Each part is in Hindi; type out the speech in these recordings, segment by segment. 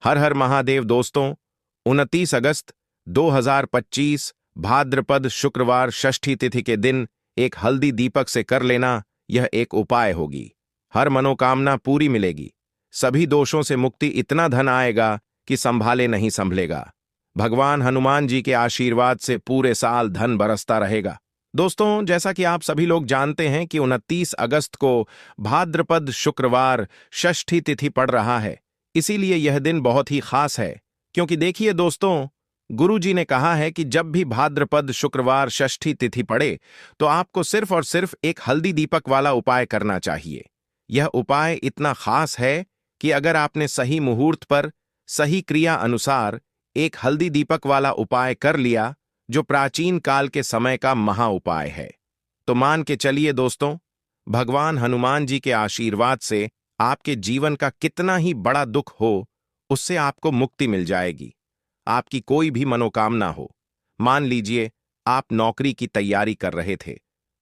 हर हर महादेव दोस्तों। 29 अगस्त 2025 भाद्रपद शुक्रवार षष्ठी तिथि के दिन एक हल्दी दीपक से कर लेना, यह एक उपाय होगी। हर मनोकामना पूरी मिलेगी, सभी दोषों से मुक्ति, इतना धन आएगा कि संभाले नहीं संभलेगा। भगवान हनुमान जी के आशीर्वाद से पूरे साल धन बरसता रहेगा। दोस्तों, जैसा कि आप सभी लोग जानते हैं कि 29 अगस्त को भाद्रपद शुक्रवार षष्ठी तिथि पड़ रहा है, इसीलिए यह दिन बहुत ही खास है। क्योंकि देखिए दोस्तों, गुरु जी ने कहा है कि जब भी भाद्रपद शुक्रवार षष्ठी तिथि पड़े तो आपको सिर्फ और सिर्फ एक हल्दी दीपक वाला उपाय करना चाहिए। यह उपाय इतना खास है कि अगर आपने सही मुहूर्त पर सही क्रिया अनुसार एक हल्दी दीपक वाला उपाय कर लिया, जो प्राचीन काल के समय का महा उपाय है, तो मान के चलिए दोस्तों, भगवान हनुमान जी के आशीर्वाद से आपके जीवन का कितना ही बड़ा दुख हो, उससे आपको मुक्ति मिल जाएगी। आपकी कोई भी मनोकामना हो, मान लीजिए आप नौकरी की तैयारी कर रहे थे,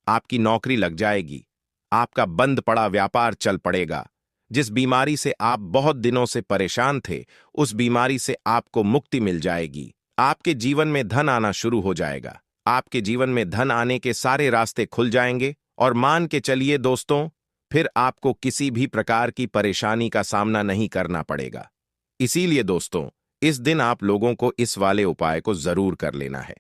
आपकी नौकरी लग जाएगी। आपका बंद पड़ा व्यापार चल पड़ेगा। जिस बीमारी से आप बहुत दिनों से परेशान थे, उस बीमारी से आपको मुक्ति मिल जाएगी। आपके जीवन में धन आना शुरू हो जाएगा। आपके जीवन में धन आने के सारे रास्ते खुल जाएंगे और मान के चलिए दोस्तों, फिर आपको किसी भी प्रकार की परेशानी का सामना नहीं करना पड़ेगा। इसीलिए दोस्तों, इस दिन आप लोगों को इस वाले उपाय को जरूर कर लेना है।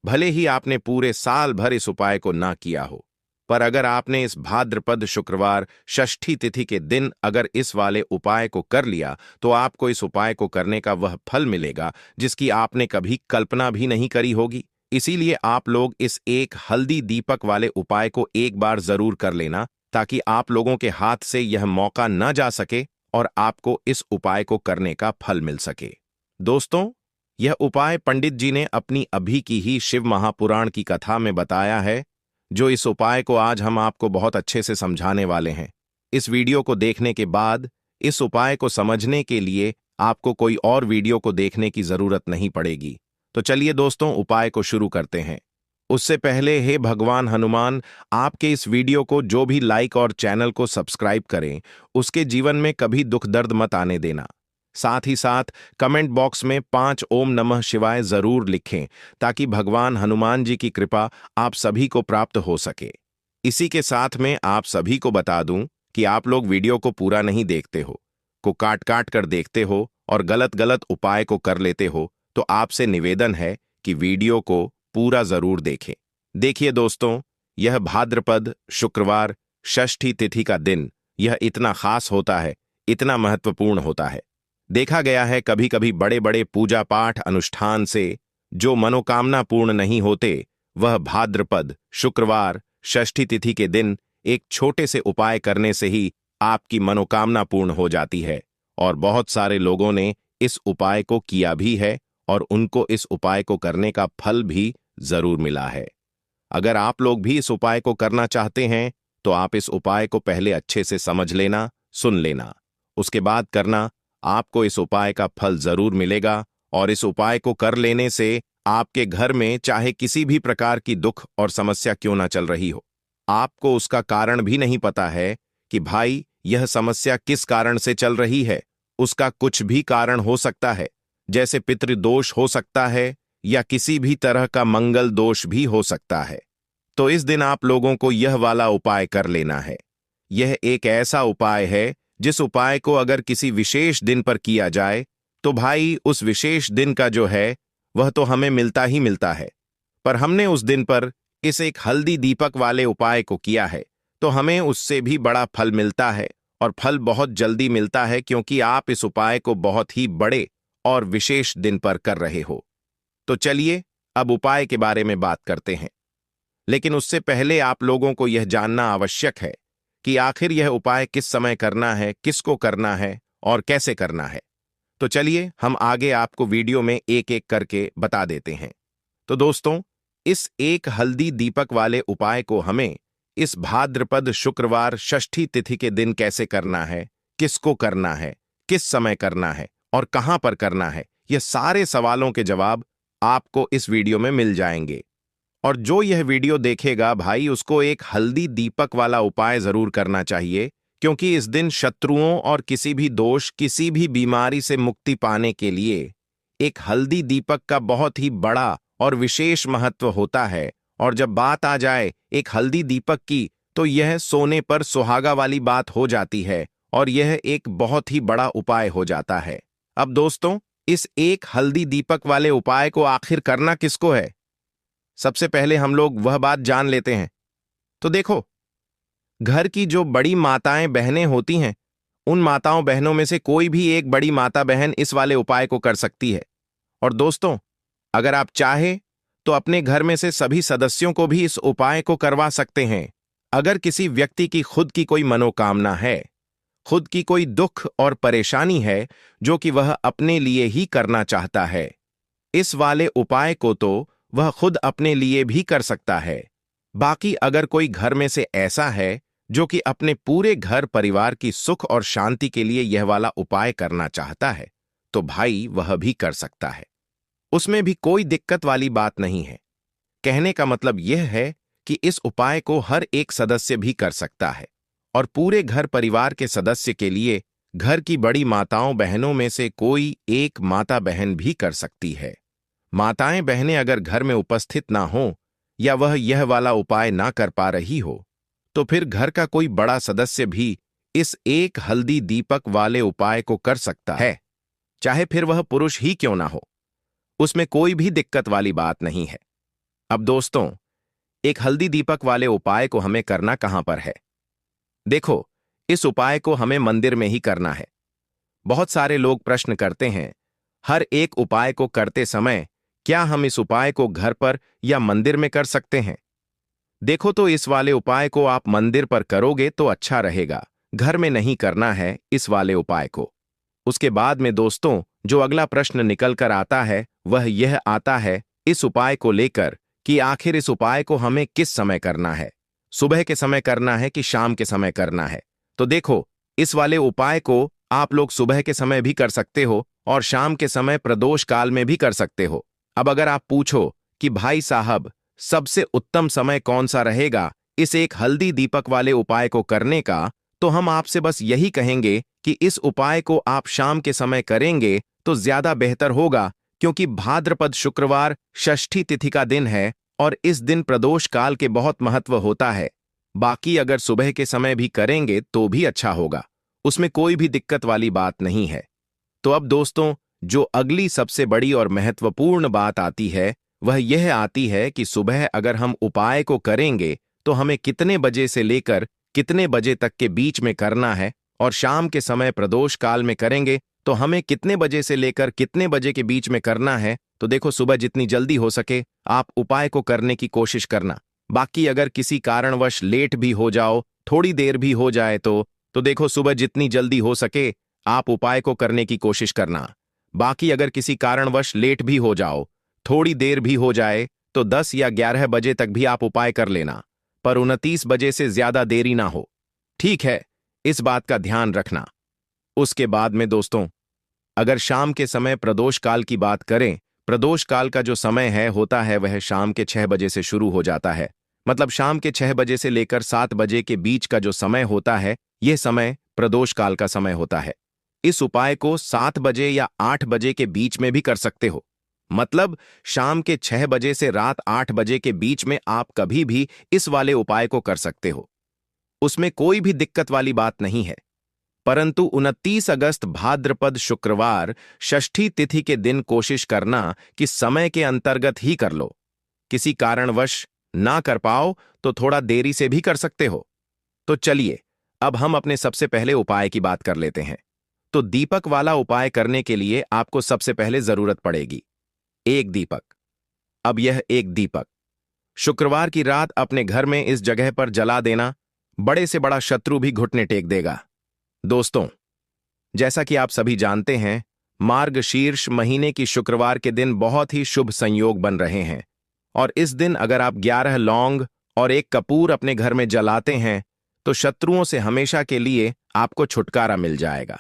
भले ही आपने पूरे साल भर इस उपाय को ना किया हो, पर अगर आपने इस भाद्रपद शुक्रवार षष्ठी तिथि के दिन अगर इस वाले उपाय को कर लिया, तो आपको इस उपाय को करने का वह फल मिलेगा जिसकी आपने कभी कल्पना भी नहीं करी होगी। इसीलिए आप लोग इस एक हल्दी दीपक वाले उपाय को एक बार जरूर कर लेना, ताकि आप लोगों के हाथ से यह मौका न जा सके और आपको इस उपाय को करने का फल मिल सके। दोस्तों, यह उपाय पंडित जी ने अपनी अभी की ही शिव महापुराण की कथा में बताया है, जो इस उपाय को आज हम आपको बहुत अच्छे से समझाने वाले हैं। इस वीडियो को देखने के बाद इस उपाय को समझने के लिए आपको कोई और वीडियो को देखने की जरूरत नहीं पड़ेगी। तो चलिए दोस्तों, उपाय को शुरू करते हैं। उससे पहले हे भगवान हनुमान, आपके इस वीडियो को जो भी लाइक और चैनल को सब्सक्राइब करें, उसके जीवन में कभी दुख दर्द मत आने देना। साथ ही साथ कमेंट बॉक्स में 5 ओम नमः शिवाय जरूर लिखें, ताकि भगवान हनुमान जी की कृपा आप सभी को प्राप्त हो सके। इसी के साथ में आप सभी को बता दूं कि आप लोग वीडियो को पूरा नहीं देखते हो, को काट काट कर देखते हो और गलत गलत उपाय को कर लेते हो, तो आपसे निवेदन है कि वीडियो को पूरा जरूर देखें। देखिए दोस्तों, यह भाद्रपद शुक्रवार षष्ठी तिथि का दिन यह इतना खास होता है, इतना महत्वपूर्ण होता है। देखा गया है कभी कभी बड़े बड़े पूजा पाठ अनुष्ठान से जो मनोकामना पूर्ण नहीं होते, वह भाद्रपद शुक्रवार षष्ठी तिथि के दिन एक छोटे से उपाय करने से ही आपकी मनोकामना पूर्ण हो जाती है। और बहुत सारे लोगों ने इस उपाय को किया भी है और उनको इस उपाय को करने का फल भी जरूर मिला है। अगर आप लोग भी इस उपाय को करना चाहते हैं, तो आप इस उपाय को पहले अच्छे से समझ लेना, सुन लेना, उसके बाद करना। आपको इस उपाय का फल जरूर मिलेगा और इस उपाय को कर लेने से आपके घर में चाहे किसी भी प्रकार की दुख और समस्या क्यों ना चल रही हो, आपको उसका कारण भी नहीं पता है कि भाई यह समस्या किस कारण से चल रही है। उसका कुछ भी कारण हो सकता है, जैसे पितृदोष हो सकता है या किसी भी तरह का मंगल दोष भी हो सकता है। तो इस दिन आप लोगों को यह वाला उपाय कर लेना है। यह एक ऐसा उपाय है जिस उपाय को अगर किसी विशेष दिन पर किया जाए, तो भाई उस विशेष दिन का जो है वह तो हमें मिलता ही मिलता है, पर हमने उस दिन पर इस एक हल्दी दीपक वाले उपाय को किया है, तो हमें उससे भी बड़ा फल मिलता है और फल बहुत जल्दी मिलता है, क्योंकि आप इस उपाय को बहुत ही बड़े और विशेष दिन पर कर रहे हो। तो चलिए अब उपाय के बारे में बात करते हैं, लेकिन उससे पहले आप लोगों को यह जानना आवश्यक है कि आखिर यह उपाय किस समय करना है, किसको करना है और कैसे करना है। तो चलिए हम आगे आपको वीडियो में एक एक करके बता देते हैं। तो दोस्तों, इस एक हल्दी दीपक वाले उपाय को हमें इस भाद्रपद शुक्रवार षष्ठी तिथि के दिन कैसे करना है, किसको करना है, किस समय करना है और कहां पर करना है, यह सारे सवालों के जवाब आपको इस वीडियो में मिल जाएंगे। और जो यह वीडियो देखेगा भाई, उसको एक हल्दी दीपक वाला उपाय जरूर करना चाहिए, क्योंकि इस दिन शत्रुओं और किसी भी दोष, किसी भी बीमारी से मुक्ति पाने के लिए एक हल्दी दीपक का बहुत ही बड़ा और विशेष महत्व होता है। और जब बात आ जाए एक हल्दी दीपक की, तो यह सोने पर सुहागा वाली बात हो जाती है और यह एक बहुत ही बड़ा उपाय हो जाता है। अब दोस्तों, इस एक हल्दी दीपक वाले उपाय को आखिर करना किसको है? सबसे पहले हम लोग वह बात जान लेते हैं। तो देखो, घर की जो बड़ी माताएं बहनें होती हैं, उन माताओं बहनों में से कोई भी एक बड़ी माता बहन इस वाले उपाय को कर सकती है। और दोस्तों, अगर आप चाहे तो अपने घर में से सभी सदस्यों को भी इस उपाय को करवा सकते हैं। अगर किसी व्यक्ति की खुद की कोई मनोकामना है, खुद की कोई दुख और परेशानी है जो कि वह अपने लिए ही करना चाहता है, इस वाले उपाय को तो वह खुद अपने लिए भी कर सकता है। बाकी अगर कोई घर में से ऐसा है जो कि अपने पूरे घर परिवार की सुख और शांति के लिए यह वाला उपाय करना चाहता है, तो भाई वह भी कर सकता है। उसमें भी कोई दिक्कत वाली बात नहीं है। कहने का मतलब यह है कि इस उपाय को हर एक सदस्य भी कर सकता है और पूरे घर परिवार के सदस्य के लिए घर की बड़ी माताओं बहनों में से कोई एक माता बहन भी कर सकती है। माताएं बहनें अगर घर में उपस्थित ना हो या वह यह वाला उपाय ना कर पा रही हो, तो फिर घर का कोई बड़ा सदस्य भी इस एक हल्दी दीपक वाले उपाय को कर सकता है, चाहे फिर वह पुरुष ही क्यों ना हो। उसमें कोई भी दिक्कत वाली बात नहीं है। अब दोस्तों, एक हल्दी दीपक वाले उपाय को हमें करना कहां पर है? देखो, इस उपाय को हमें मंदिर में ही करना है। बहुत सारे लोग प्रश्न करते हैं, हर एक उपाय को करते समय क्या हम इस उपाय को घर पर या मंदिर में कर सकते हैं? देखो, तो इस वाले उपाय को आप मंदिर पर करोगे तो अच्छा रहेगा, घर में नहीं करना है इस वाले उपाय को। उसके बाद में दोस्तों, जो अगला प्रश्न निकल कर आता है वह यह आता है इस उपाय को लेकर कि आखिर इस उपाय को हमें किस समय करना है, सुबह के समय करना है कि शाम के समय करना है? तो देखो, इस वाले उपाय को आप लोग सुबह के समय भी कर सकते हो और शाम के समय प्रदोष काल में भी कर सकते हो। अब अगर आप पूछो कि भाई साहब, सबसे उत्तम समय कौन सा रहेगा इस एक हल्दी दीपक वाले उपाय को करने का, तो हम आपसे बस यही कहेंगे कि इस उपाय को आप शाम के समय करेंगे तो ज्यादा बेहतर होगा, क्योंकि भाद्रपद शुक्रवार षष्ठी तिथि का दिन है और इस दिन प्रदोष काल के बहुत महत्व होता है। बाकी अगर सुबह के समय भी करेंगे तो भी अच्छा होगा, उसमें कोई भी दिक्कत वाली बात नहीं है। तो अब दोस्तों, जो अगली सबसे बड़ी और महत्वपूर्ण बात आती है वह यह आती है कि सुबह अगर हम उपाय को करेंगे तो हमें कितने बजे से लेकर कितने बजे तक के बीच में करना है, और शाम के समय प्रदोष काल में करेंगे तो हमें कितने बजे से लेकर कितने बजे के बीच में करना है। तो देखो, सुबह जितनी जल्दी हो सके आप उपाय को करने की कोशिश करना। बाकी अगर किसी कारणवश लेट भी हो जाओ, थोड़ी देर भी हो जाए तो देखो, सुबह जितनी जल्दी हो सके आप उपाय को करने की कोशिश करना। बाकी अगर किसी कारणवश लेट भी हो जाओ, थोड़ी देर भी हो जाए, तो 10 या 11 बजे तक भी आप उपाय कर लेना, पर 29 बजे से ज्यादा देरी ना हो। ठीक है, इस बात का ध्यान रखना। उसके बाद में दोस्तों, अगर शाम के समय प्रदोष काल की बात करें, प्रदोष काल का जो समय है होता है वह शाम के 6 बजे से शुरू हो जाता है। मतलब शाम के 6 बजे से लेकर 7 बजे के बीच का जो समय होता है, यह समय प्रदोष काल का समय होता है। इस उपाय को 7 बजे या 8 बजे के बीच में भी कर सकते हो। मतलब शाम के 6 बजे से रात 8 बजे के बीच में आप कभी भी इस वाले उपाय को कर सकते हो, उसमें कोई भी दिक्कत वाली बात नहीं है। परंतु 29 अगस्त भाद्रपद शुक्रवार षष्ठी तिथि के दिन कोशिश करना कि समय के अंतर्गत ही कर लो। किसी कारणवश ना कर पाओ तो थोड़ा देरी से भी कर सकते हो। तो चलिए, अब हम अपने सबसे पहले उपाय की बात कर लेते हैं। तो दीपक वाला उपाय करने के लिए आपको सबसे पहले जरूरत पड़ेगी एक दीपक। अब यह एक दीपक शुक्रवार की रात अपने घर में इस जगह पर जला देना, बड़े से बड़ा शत्रु भी घुटने टेक देगा। दोस्तों, जैसा कि आप सभी जानते हैं, मार्गशीर्ष महीने की शुक्रवार के दिन बहुत ही शुभ संयोग बन रहे हैं, और इस दिन अगर आप 11 लौंग और एक कपूर अपने घर में जलाते हैं तो शत्रुओं से हमेशा के लिए आपको छुटकारा मिल जाएगा।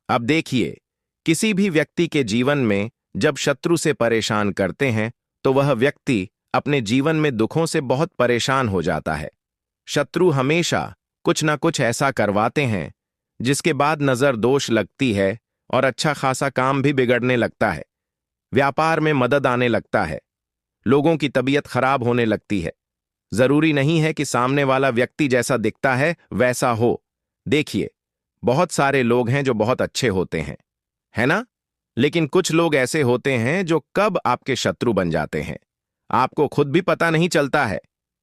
अब देखिए, किसी भी व्यक्ति के जीवन में जब शत्रु से परेशान करते हैं तो वह व्यक्ति अपने जीवन में दुखों से बहुत परेशान हो जाता है। शत्रु हमेशा कुछ ना कुछ ऐसा करवाते हैं जिसके बाद नजर दोष लगती है और अच्छा खासा काम भी बिगड़ने लगता है। व्यापार में मदद आने लगता है, लोगों की तबीयत खराब होने लगती है। जरूरी नहीं है कि सामने वाला व्यक्ति जैसा दिखता है वैसा हो। देखिए, बहुत सारे लोग हैं जो बहुत अच्छे होते हैं, है ना? लेकिन कुछ लोग ऐसे होते हैं जो कब आपके शत्रु बन जाते हैं, आपको खुद भी पता नहीं चलता है।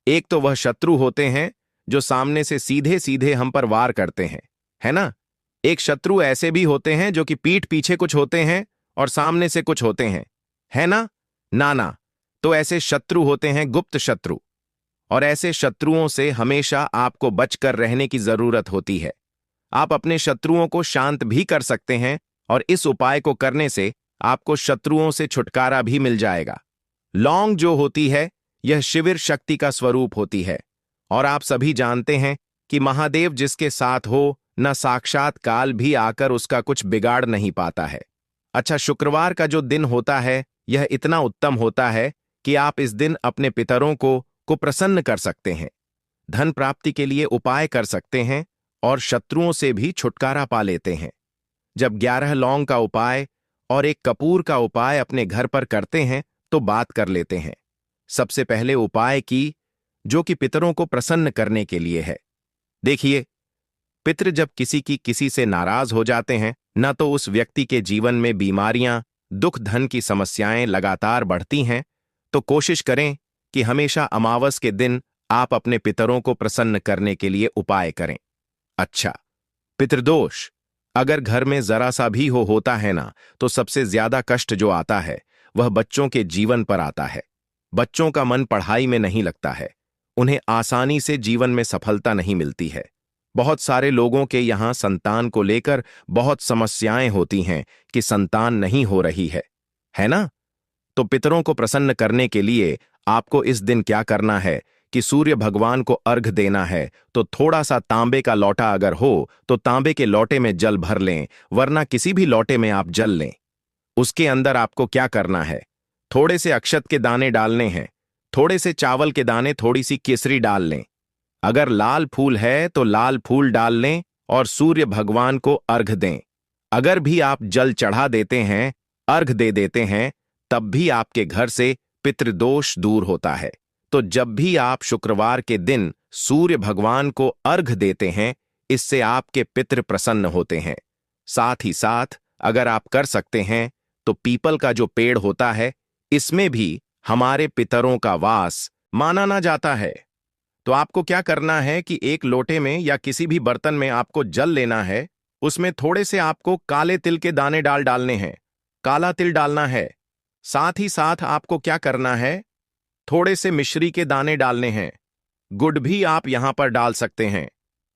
एक तो वह शत्रु होते हैं जो सामने से सीधे सीधे हम पर वार करते हैं, है ना? एक शत्रु ऐसे भी होते हैं जो कि पीठ पीछे कुछ होते हैं और सामने से कुछ होते हैं, है ना? ना, तो ऐसे शत्रु होते हैं गुप्त शत्रु। और ऐसे शत्रुओं से हमेशा आपको बचकर रहने की जरूरत होती है। आप अपने शत्रुओं को शांत भी कर सकते हैं और इस उपाय को करने से आपको शत्रुओं से छुटकारा भी मिल जाएगा। लौंग जो होती है, यह शिविर शक्ति का स्वरूप होती है और आप सभी जानते हैं कि महादेव जिसके साथ हो, न साक्षात काल भी आकर उसका कुछ बिगाड़ नहीं पाता है। अच्छा, शुक्रवार का जो दिन होता है यह इतना उत्तम होता है कि आप इस दिन अपने पितरों को प्रसन्न कर सकते हैं, धन प्राप्ति के लिए उपाय कर सकते हैं और शत्रुओं से भी छुटकारा पा लेते हैं। जब 11 लौंग का उपाय और एक कपूर का उपाय अपने घर पर करते हैं तो बात कर लेते हैं। सबसे पहले उपाय की, जो कि पितरों को प्रसन्न करने के लिए है। देखिए, पितृ जब किसी से नाराज हो जाते हैं, न तो उस व्यक्ति के जीवन में बीमारियां, दुख, धन की समस्याएं लगातार बढ़ती हैं, तो कोशिश करें कि हमेशा अमावस के दिन आप अपने पितरों को प्रसन्न करने के लिए उपाय करें। अच्छा, पितृदोष अगर घर में जरा सा भी होता है ना, तो सबसे ज्यादा कष्ट जो आता है वह बच्चों के जीवन पर आता है। बच्चों का मन पढ़ाई में नहीं लगता है, उन्हें आसानी से जीवन में सफलता नहीं मिलती है। बहुत सारे लोगों के यहां संतान को लेकर बहुत समस्याएं होती हैं कि संतान नहीं हो रही है ना? तो पितरों को प्रसन्न करने के लिए आपको इस दिन क्या करना है कि सूर्य भगवान को अर्घ देना है। तो थोड़ा सा तांबे का लोटा अगर हो तो तांबे के लोटे में जल भर लें, वरना किसी भी लोटे में आप जल लें। उसके अंदर आपको क्या करना है, थोड़े से अक्षत के दाने डालने हैं, थोड़े से चावल के दाने, थोड़ी सी केसरी डाल लें। अगर लाल फूल है तो लाल फूल डाल लें और सूर्य भगवान को अर्घ दें। अगर भी आप जल चढ़ा देते हैं, अर्घ दे देते हैं, तब भी आपके घर से पितृदोष दूर होता है। तो जब भी आप शुक्रवार के दिन सूर्य भगवान को अर्घ देते हैं, इससे आपके पितृ प्रसन्न होते हैं। साथ ही साथ अगर आप कर सकते हैं तो पीपल का जो पेड़ होता है, इसमें भी हमारे पितरों का वास माना ना जाता है। तो आपको क्या करना है कि एक लोटे में या किसी भी बर्तन में आपको जल लेना है, उसमें थोड़े से आपको काले तिल के दाने डालने हैं, काला तिल डालना है। साथ ही साथ आपको क्या करना है, थोड़े से मिश्री के दाने डालने हैं, गुड़ भी आप यहां पर डाल सकते हैं।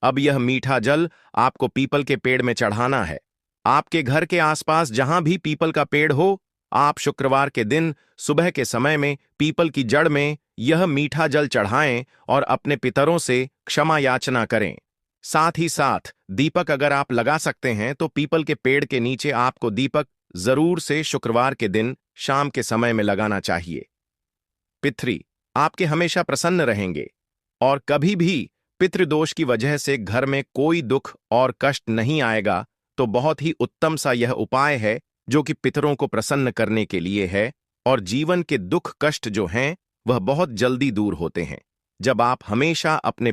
अब यह मीठा जल आपको पीपल के पेड़ में चढ़ाना है। आपके घर के आसपास जहां भी पीपल का पेड़ हो, आप शुक्रवार के दिन सुबह के समय में पीपल की जड़ में यह मीठा जल चढ़ाएं और अपने पितरों से क्षमा याचना करें। साथ ही साथ दीपक अगर आप लगा सकते हैं तो पीपल के पेड़ के नीचे आपको दीपक जरूर से शुक्रवार के दिन शाम के समय में लगाना चाहिए। पितृ आपके हमेशा प्रसन्न रहेंगे और कभी भी पितृदोष की वजह से घर में कोई दुख और कष्ट नहीं आएगा। तो बहुत ही उत्तम सा यह उपाय है जो कि पितरों को प्रसन्न करने के लिए है और जीवन के दुख कष्ट जो हैं वह बहुत जल्दी दूर होते हैं जब आप हमेशा अपने